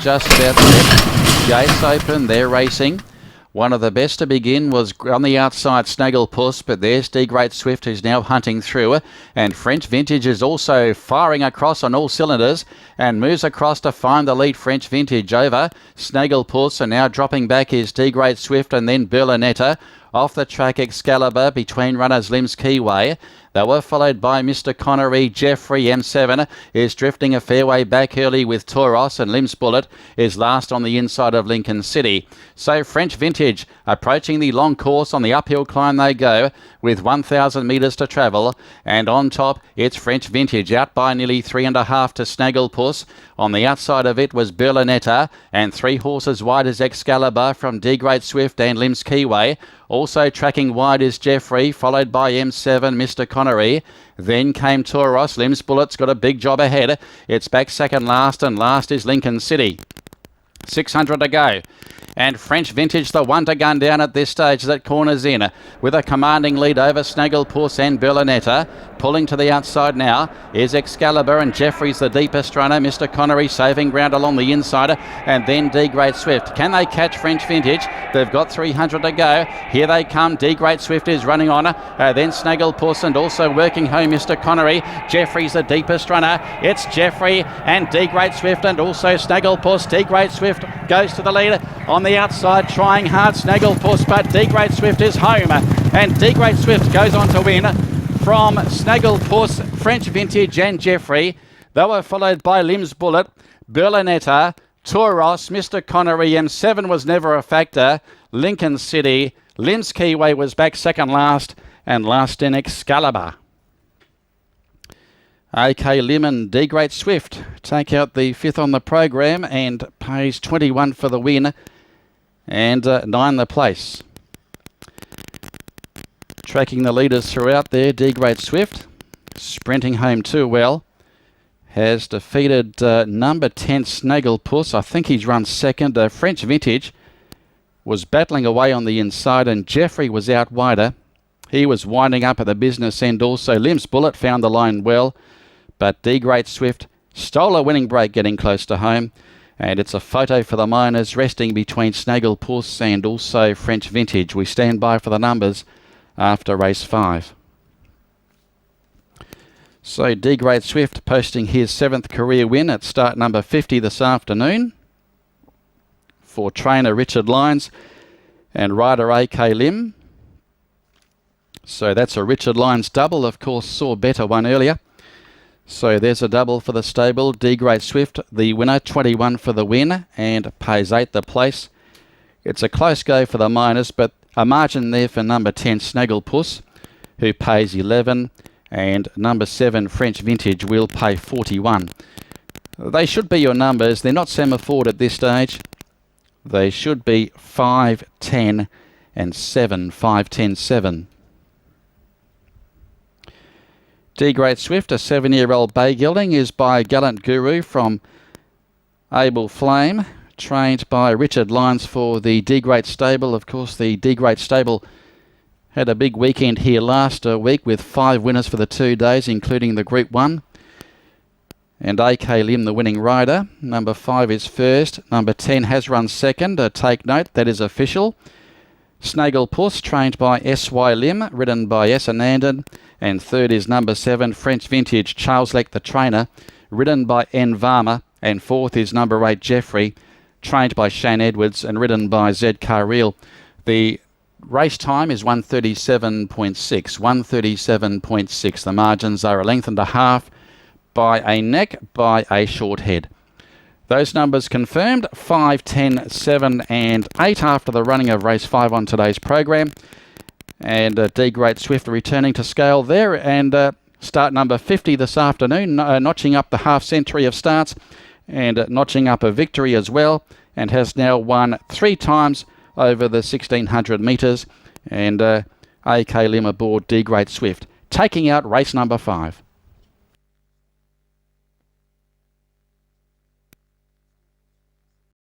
just about set. Gates open, they're racing. One of the best to begin was on the outside, Snagglepuss, but there's D Great Swift, who's now hunting through. And French Vintage is also firing across on all cylinders and moves across to find the lead. French Vintage over Snagglepuss, and now dropping back is D Great Swift and then Berlinetta. Off the track, Excalibur between runners Limbs Keyway. They were followed by Mr. Connery. Jeffrey M7 is drifting a fair way back early with Tauros, and Limbs Bullet is last on the inside of Lincoln City. So French Vintage approaching the long course. On the uphill climb they go with 1,000 metres to travel, and on top it's French Vintage out by nearly 3.5 to Snagglepuss. On the outside of it was Berlinetta, and 3 horses wide is Excalibur from D Great Swift and Limbs Keyway. Also tracking wide is Jeffrey, followed by M7, Mr. Connery. Then came Tauros. Limbs Bullet's got a big job ahead. It's back second last, and last is Lincoln City. 600 to go. And French Vintage, the one to gun down at this stage that corners in with a commanding lead over Snagglepuss and Berlinetta. Pulling to the outside now is Excalibur, and Jeffrey's the deepest runner. Mr. Connery saving ground along the inside, and then D Great Swift. Can they catch French Vintage? They've got 300 to go. Here they come. D Great Swift is running on. Then Snagglepuss, and also working home Mr. Connery. Jeffrey's the deepest runner. It's Jeffrey and D Great Swift, and also Snagglepuss. D Great Swift goes to the lead on the outside, trying hard Snagglepuss, but D Great Swift is home, and D Great Swift goes on to win from Snagglepuss, French Vintage and Jeffrey. They were followed by Limbs Bullet, Berlinetta, Tauros, Mr. Connery. M7 was never a factor. Lincoln City, Limbs Keyway was back second last, and last in Excalibur. AK Lim and D Great Swift take out the 5th on the program and pays 21 for the win and 9 the place. Tracking the leaders throughout there, D Great Swift, sprinting home too well, has defeated number 10 Snagglepuss. I think he's run second. French Vintage was battling away on the inside, and Jeffrey was out wider. He was winding up at the business end also. Limbs Bullet found the line well, but D Great Swift stole a winning break getting close to home. And it's a photo for the miners resting between Snagglepuss and also French Vintage. We stand by for the numbers after race 5. So D Great Swift posting his 7th career win at start number 50 this afternoon for trainer Richard Lyons and rider AK Lim. So that's a Richard Lyons double. Of course, saw better one earlier. So there's a double for the stable. D Great Swift, the winner, 21 for the win and pays 8 the place. It's a close go for the miners, but a margin there for number 10 Snagglepuss, who pays 11, and number 7 French Vintage will pay 41. They should be your numbers. They're not semaphored at this stage. They should be 5, 10 and 7. 5, 10, 7. D Great Swift, a 7-year-old bay gelding, is by Gallant Guru from Able Flame, trained by Richard Lyons for the D Great Stable. Of course, the D Great Stable had a big weekend here last week with 5 winners for the 2 days, including the Group 1. And AK Lim, the winning rider. Number 5 is first. Number 10 has run second. Take note, that is official. Snagglepuss, trained by S.Y. Lim, ridden by S. Anandan. And third is number 7, French Vintage, Charles Leck, the trainer, ridden by N. Varma. And fourth is number 8, Jeffrey, trained by Shane Edwards and ridden by Z. Carreel. The race time is 1:37.6. 1:37.6. The margins are a length and a half by a neck, by a short head. Those numbers confirmed, 5, 10, 7 and 8 after the running of race 5 on today's program. And D Great Swift returning to scale there, and start number 50 this afternoon, notching up the half century of starts and notching up a victory as well, and has now won 3 times over the 1,600 metres. And AK Lim aboard D Great Swift, taking out race number 5.